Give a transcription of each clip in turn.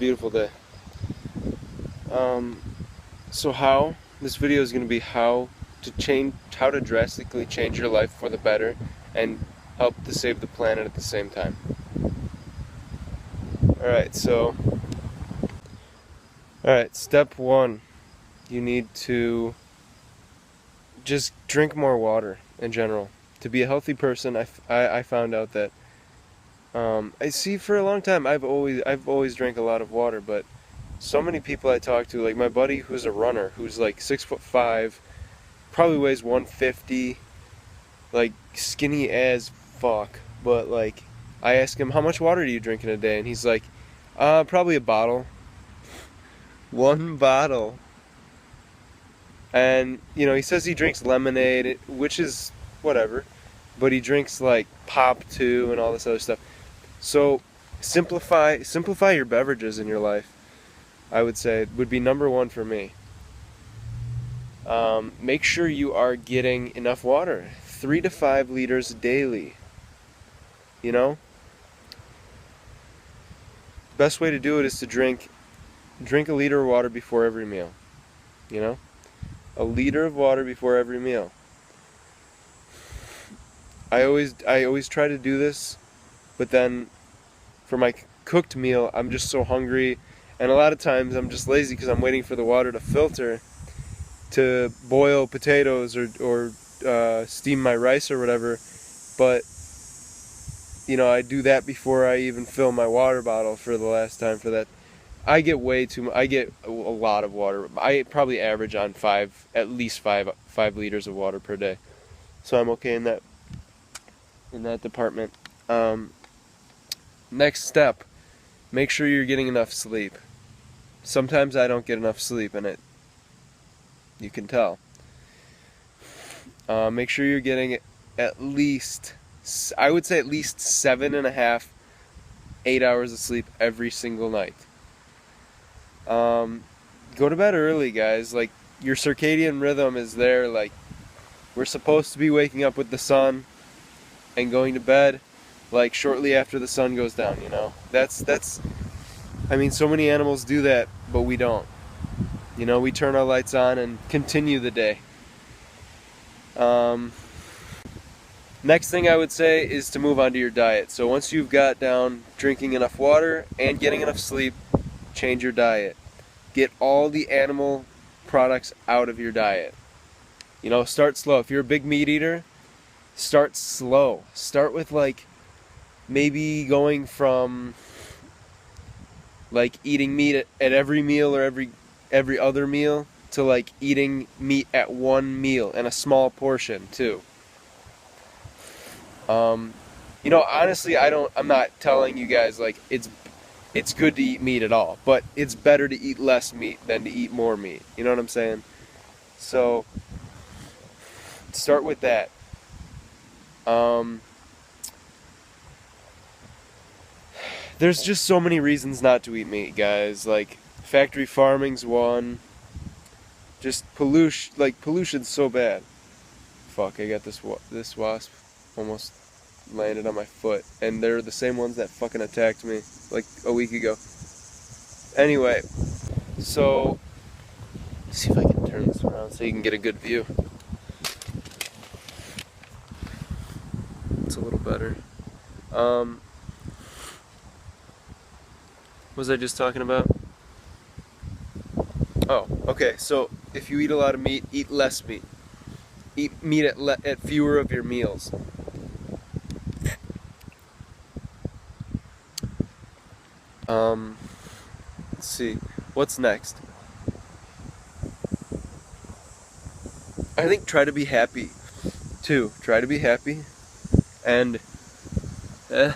beautiful day. So this video is going to be how to drastically change your life for the better and help to save the planet at the same time. Alright, step one, you need to just drink more water in general. To be a healthy person, I found out that I see for a long time I've always drank a lot of water, but so many people I talk to, like my buddy who's a runner, who's like 6'5", probably weighs 150, like skinny as fuck, but like I ask him, how much water do you drink in a day? And he's like, probably a bottle. One bottle. And, you know, he says he drinks lemonade, which is whatever, but he drinks like pop too and all this other stuff. So simplify your beverages in your life, I would say, would be number one for me. Make sure you are getting enough water, 3 to 5 liters daily. You know? Best way to do it is to drink a liter of water before every meal. You know? A liter of water before every meal. I always try to do this, but then for my cooked meal, I'm just so hungry, and a lot of times I'm just lazy because I'm waiting for the water to filter to boil potatoes or steam my rice or whatever. But you know, I do that before I even fill my water bottle for the last time for that. I get a lot of water. I probably average on at least five liters of water per day. So I'm okay in that department. Next step, make sure you're getting enough sleep. Sometimes I don't get enough sleep, and you can tell. Make sure you're getting at least 7.5, 8 hours of sleep every single night. Go to bed early, guys. Like, your circadian rhythm is there. Like, we're supposed to be waking up with the sun and going to bed like shortly after the sun goes down, you know. I mean, so many animals do that, but we don't. You know, we turn our lights on and continue the day. Next thing I would say is to move on to your diet. So once you've got down drinking enough water and getting enough sleep, change your diet. Get all the animal products out of your diet. You know, start slow. If you're a big meat eater, start slow. Start with like maybe going from like eating meat at every meal or every other meal to like eating meat at one meal and a small portion too. You know, honestly, I'm not telling you guys like it's good to eat meat at all, but it's better to eat less meat than to eat more meat. You know what I'm saying? So start with that. There's just so many reasons not to eat meat, guys. Like, factory farming's one. Just pollution's so bad. Fuck, I got this wasp almost landed on my foot, and they're the same ones that fucking attacked me like a week ago. Anyway, so let's see if I can turn this around so you can get a good view. It's a little better. What was I just talking about? Oh, okay. So if you eat a lot of meat, eat less meat. Eat meat at fewer of your meals. Let's see. What's next? I think try to be happy, too. Try to be happy. And, I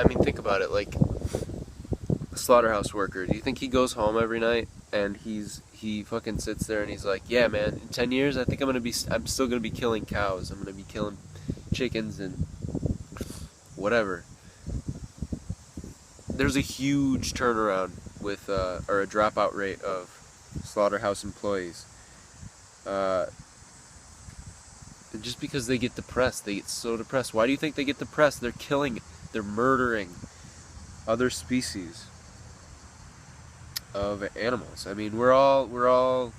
mean, think about it. Like, a slaughterhouse worker. Do you think he goes home every night and he fucking sits there and he's like, yeah, man, in 10 years, I think I'm still gonna be killing cows. I'm gonna be killing chickens and whatever. There's a huge turnaround with, or a dropout rate of slaughterhouse employees. Just because they get depressed, they get so depressed. Why do you think they get depressed? They're murdering other species. of animals. I mean, we're all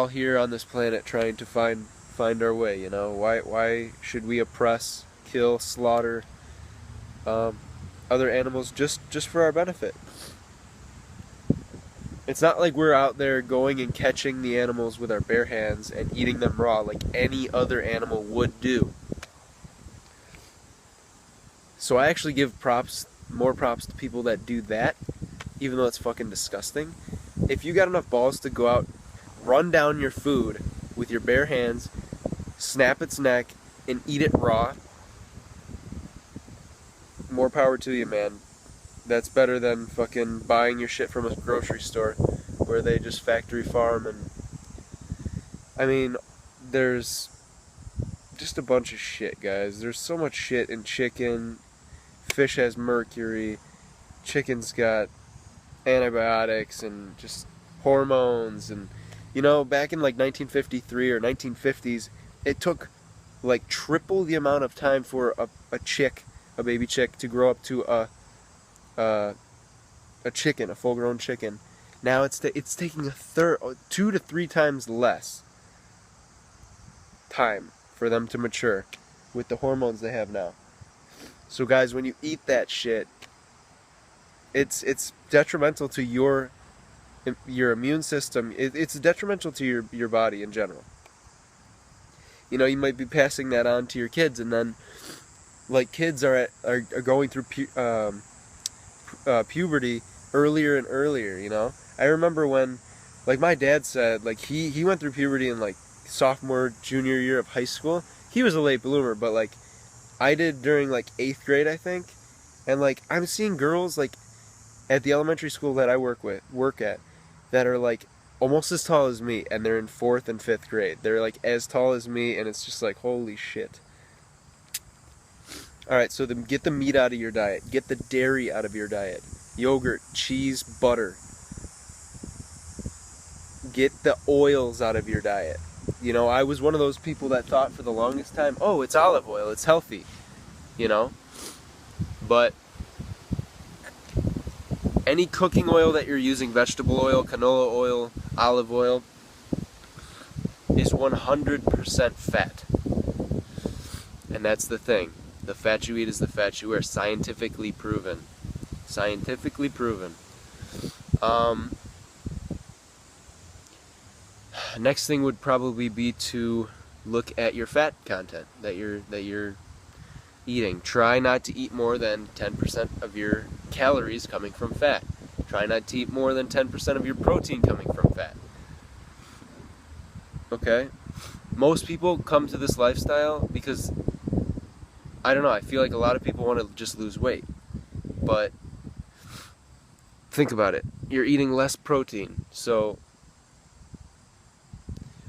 here on this planet trying to find our way. You know, why should we oppress, kill, slaughter other animals just for our benefit? It's not like we're out there going and catching the animals with our bare hands and eating them raw like any other animal would do. So I actually give more props to people that do that, even though it's fucking disgusting. If you got enough balls to go out, run down your food with your bare hands, snap its neck, and eat it raw, more power to you, man. That's better than fucking buying your shit from a grocery store where they just factory farm. And I mean, there's just a bunch of shit, guys. There's so much shit in chicken. Fish has mercury. Chicken's got antibiotics and just hormones. And you know, back in like 1953 or 1950s, it took like triple the amount of time for a baby chick, to grow up to a chicken, a full-grown chicken. Now it's taking 2 to 3 times less time for them to mature with the hormones they have now. So guys, when you eat that shit, it's detrimental to your immune system. It's detrimental to your body in general. You know, you might be passing that on to your kids, and then like kids are going through puberty earlier and earlier. You know, I remember when, like my dad said, like he went through puberty in like sophomore, junior year of high school. He was a late bloomer, but like I did during like 8th grade, I think. And like I'm seeing girls like at the elementary school that I work at that are like almost as tall as me, and they're in 4th and 5th grade. They're like as tall as me, and it's just like, holy shit. Alright, so get the meat out of your diet. Get the dairy out of your diet. Yogurt, cheese, butter. Get the oils out of your diet. You know, I was one of those people that thought for the longest time, oh, it's olive oil, it's healthy. You know? But any cooking oil that you're using, vegetable oil, canola oil, olive oil, is 100% fat. And that's the thing. The fat you eat is the fat you wear. Scientifically proven. Scientifically proven. Next thing would probably be to look at your fat content that you're eating. Try not to eat more than 10% of your calories coming from fat. Try not to eat more than 10% of your protein coming from fat. Okay? Most people come to this lifestyle because, I don't know, I feel like a lot of people want to just lose weight. But think about it. You're eating less protein. So,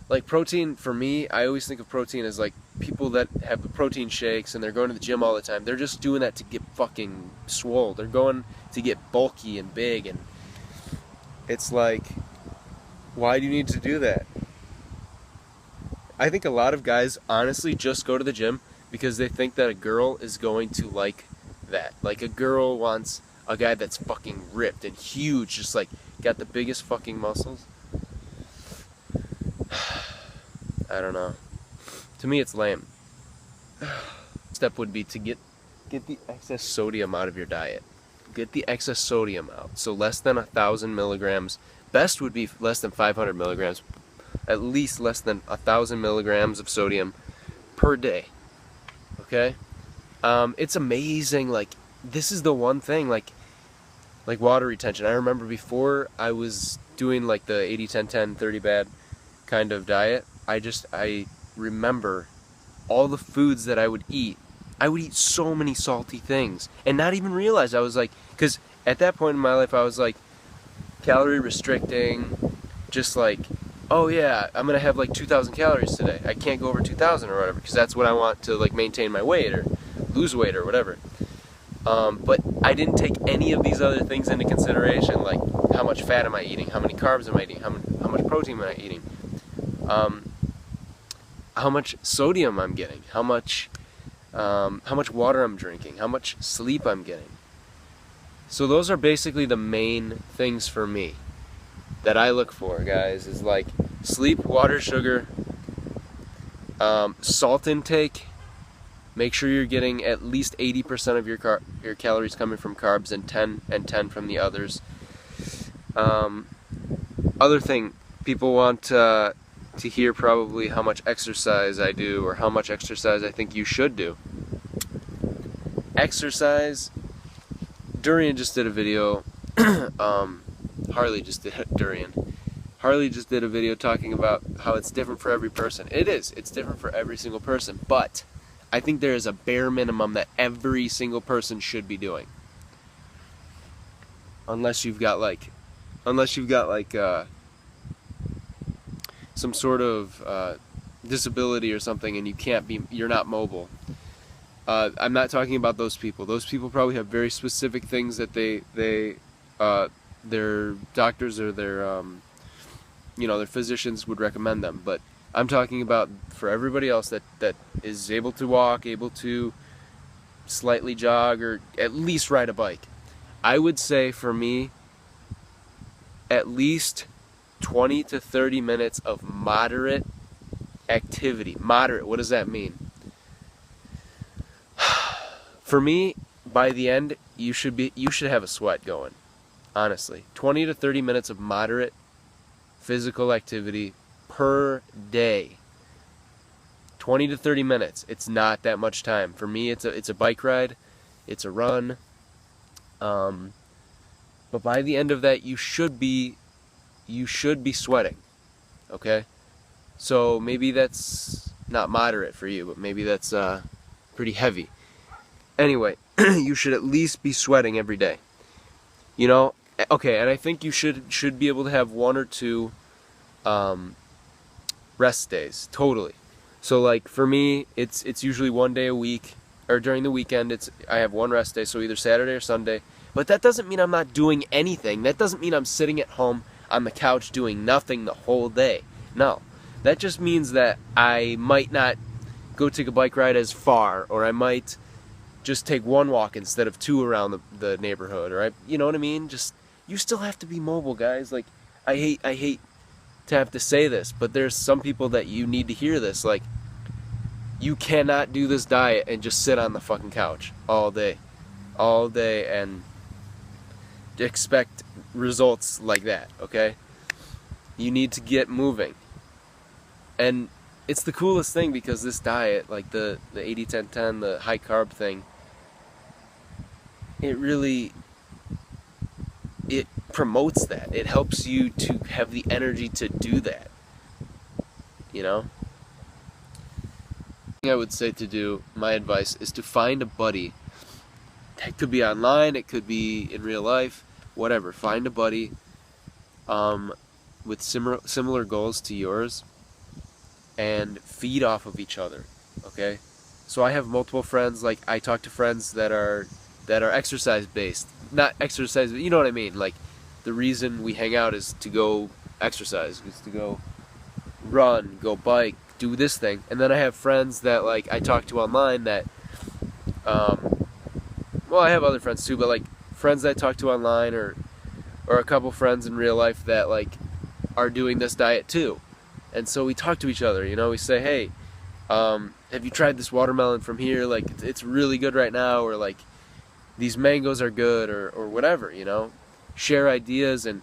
like protein, for me, I always think of protein as like people that have the protein shakes and they're going to the gym all the time. They're just doing that to get fucking swole. They're going to get bulky and big, and it's like, why do you need to do that? I think a lot of guys honestly just go to the gym because they think that a girl is going to like that. Like a girl wants a guy that's fucking ripped and huge, just like got the biggest fucking muscles. I don't know. To me, it's lame. Step would be to get the excess sodium out of your diet. Get the excess sodium out. So less than 1,000 milligrams. Best would be less than 500 milligrams. At least less than 1,000 milligrams of sodium per day. Okay? It's amazing. Like, this is the one thing, like water retention. I remember before I was doing like the 80-10-10 30 bad kind of diet, I remember all the foods that I would eat. I would eat so many salty things and not even realize. I was like, because at that point in my life I was like calorie restricting, just like, oh yeah, I'm gonna have like 2,000 calories today. I can't go over 2,000 or whatever, because that's what I want to like maintain my weight or lose weight or whatever. But I didn't take any of these other things into consideration, like how much fat am I eating, how many carbs am I eating, how much protein am I eating, how much sodium I'm getting, how much water I'm drinking, how much sleep I'm getting. So those are basically the main things for me that I look for, guys, is like sleep, water, sugar, salt intake. Make sure you're getting at least 80% of your calories coming from carbs and 10 from the others. Other thing, people want to hear probably how much exercise I do or how much exercise I think you should do. Exercise. Durian just did a video. Harley just did Durian. Harley just did a video talking about how it's different for every person. It is. It's different for every single person. But I think there is a bare minimum that every single person should be doing. Unless you've got like some sort of disability or something and you're not mobile. I'm not talking about those people. Those people probably have very specific things that their doctors or their their physicians would recommend them. But I'm talking about for everybody else that is able to walk, able to slightly jog, or at least ride a bike. I would say for me, at least 20 to 30 minutes of moderate activity. Moderate, what does that mean? For me, by the end, you should have a sweat going. Honestly, 20 to 30 minutes of moderate physical activity per day. 20 to 30 minutes. It's not that much time. For me, it's a bike ride, it's a run. But by the end of that, you should be sweating. Okay? So maybe that's not moderate for you, but maybe that's pretty heavy. Anyway, you should at least be sweating every day. You know? Okay, and I think you should be able to have 1 or 2 rest days. Totally. So like for me, it's usually 1 day a week, or during the weekend I have 1 rest day, so either Saturday or Sunday. But that doesn't mean I'm not doing anything. That doesn't mean I'm sitting at home on the couch doing nothing the whole day. No. That just means that I might not go take a bike ride as far, or I might just take 1 walk instead of 2 around the neighborhood, or you know what I mean? Just, you still have to be mobile, guys. Like, I hate to have to say this, but there's some people that you need to hear this. Like, you cannot do this diet and just sit on the fucking couch all day and expect results like that, okay? You need to get moving. And it's the coolest thing because this diet, like the 80-10-10, the high carb thing, it promotes that. It helps you to have the energy to do that. You know? I would say to do, my advice is to find a buddy. It could be online, it could be in real life, whatever. Find a buddy with similar goals to yours and feed off of each other, okay? So I have multiple friends. Like, I talk to friends that are exercise based. Not exercise, but you know what I mean. Like, the reason we hang out is to go exercise, is to go run, go bike, do this thing. And then I have friends that, like, I talk to online that well, I have other friends too, but like friends that I talk to online, or a couple friends in real life that like are doing this diet too. And so we talk to each other, you know, we say, hey, have you tried this watermelon from here? Like, it's really good right now, or like these mangoes are good, or whatever, you know. Share ideas, and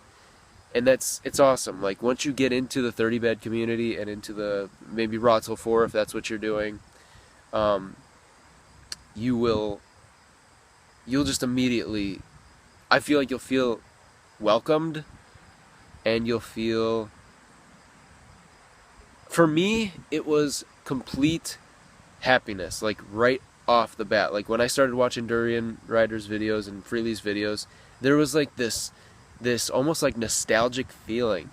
it's awesome. Like, once you get into the 30 bed community and into the maybe Raw Till 4 if that's what you're doing, you'll just immediately, I feel like you'll feel welcomed, and you'll feel, for me, it was complete happiness, like right off the bat. Like, when I started watching Durian Riders videos and Freely's videos, there was like this almost like nostalgic feeling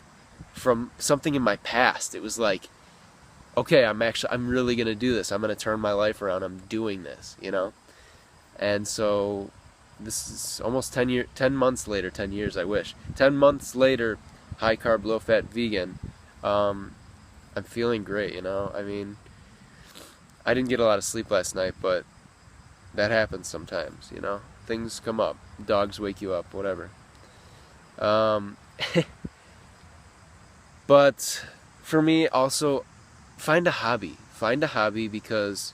from something in my past. It was like, okay, I'm really gonna do this. I'm gonna turn my life around. I'm doing this, you know. And so this is almost 10 months later, 10 years, I wish. 10 months later, high carb, low fat vegan. I'm feeling great, you know. I mean, I didn't get a lot of sleep last night, but that happens sometimes, you know. things come up. Dogs wake you up, whatever. But for me, also, find a hobby. Find a hobby, because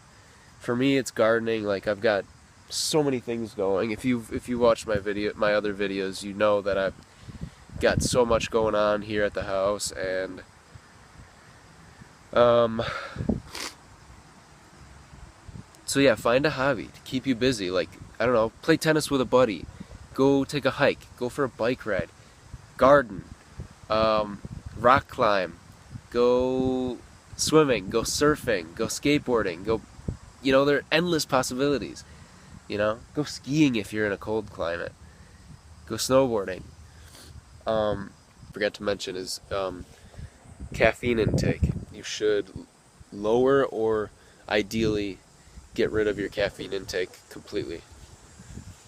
for me it's gardening. Like, I've got so many things going. If you watch my other videos, you know that I've got so much going on here at the house, and so yeah, find a hobby to keep you busy. Like, I don't know, play tennis with a buddy, go take a hike, go for a bike ride, garden, rock climb, go swimming, go surfing, go skateboarding, go, you know, there are endless possibilities. You know, go skiing if you're in a cold climate, go snowboarding. Forgot to mention is caffeine intake. You should lower, or ideally get rid of your caffeine intake completely.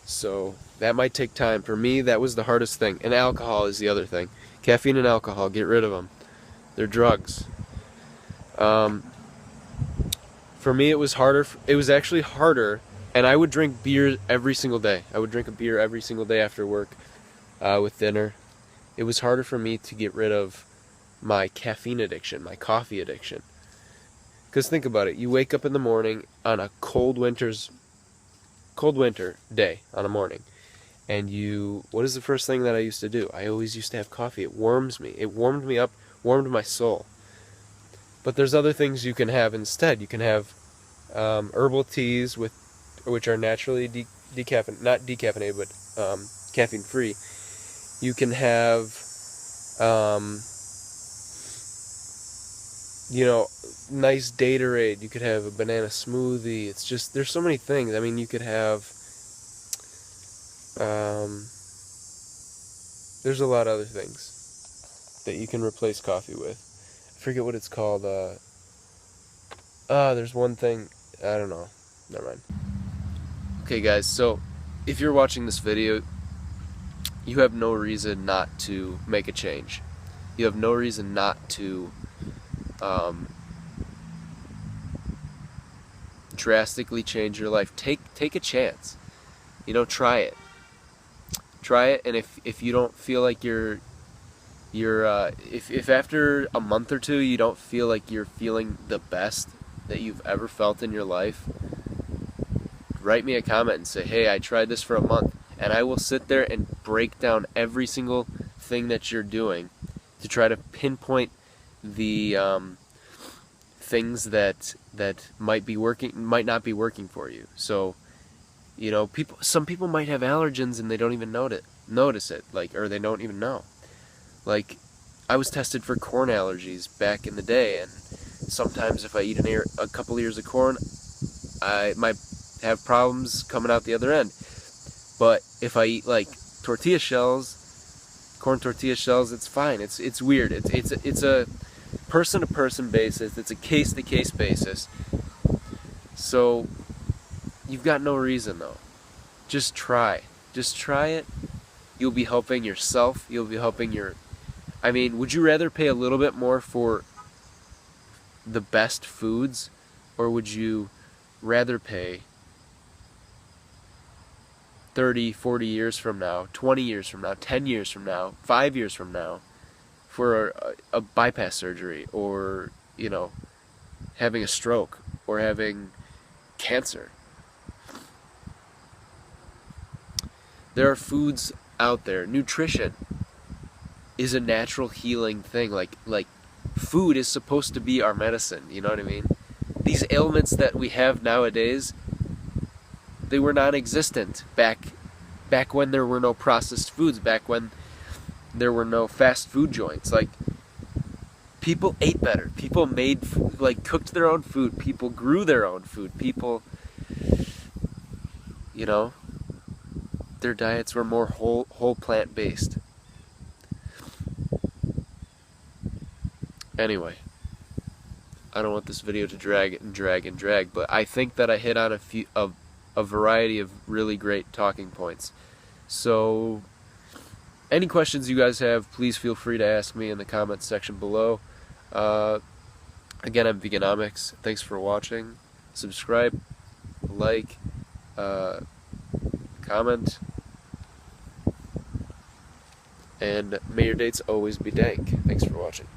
So that might take time. For me, that was the hardest thing. And alcohol is the other thing. Caffeine and alcohol, get rid of them. They're drugs. For me, it was harder. It was actually harder, and I would drink beer every single day. I would drink a beer every single day after work with dinner. It was harder for me to get rid of my caffeine addiction, my coffee addiction. Because think about it. You wake up in the morning on a cold winter day on a morning, and what is the first thing that I used to do? I always used to have coffee. It warms me. It warmed me up, warmed my soul. But there's other things you can have instead. You can have herbal teas which are naturally not decaffeinated, but caffeine free. You can have you know, nice Datorade. You could have a banana smoothie. It's just, there's so many things. I mean, you could have there's a lot of other things that you can replace coffee with. I forget what it's called. There's one thing, I don't know. Never mind. Okay, guys, so if you're watching this video, you have no reason not to make a change. You have no reason not to drastically change your life. Take a chance. You know, try it. Try it, and if you don't feel like if after a month or two you don't feel like you're feeling the best that you've ever felt in your life, write me a comment and say, hey, I tried this for a month, and I will sit there and break down every single thing that you're doing to try to pinpoint the things that might not be working for you. So, you know, some people might have allergens and they don't even notice it, like, or they don't even know. Like, I was tested for corn allergies back in the day, and sometimes if I eat a couple ears of corn, I might have problems coming out the other end. But if I eat like tortilla shells, corn tortilla shells, it's fine. It's weird. It's a person-to-person basis. It's a case-to-case basis. So you've got no reason though. Just try. Just try it. You'll be helping yourself. You'll be helping I mean, would you rather pay a little bit more for the best foods, or would you rather pay 30, 40 years from now, 20 years from now, 10 years from now, 5 years from now for a bypass surgery, or, you know, having a stroke, or having cancer? There are foods out there. Nutrition is a natural healing thing. Like food is supposed to be our medicine, you know what I mean? These ailments that we have nowadays, they were non-existent back when there were no processed foods, back when there were no fast food joints. Like, people ate better. People made food, like cooked their own food. People grew their own food. People, you know, their diets were more whole plant based. Anyway, I don't want this video to drag, but I think that I hit on a variety of really great talking points. So, any questions you guys have, please feel free to ask me in the comments section below. Again, I'm Veganomix. Thanks for watching. Subscribe, like, comment. And may your dates always be dank. Thanks for watching.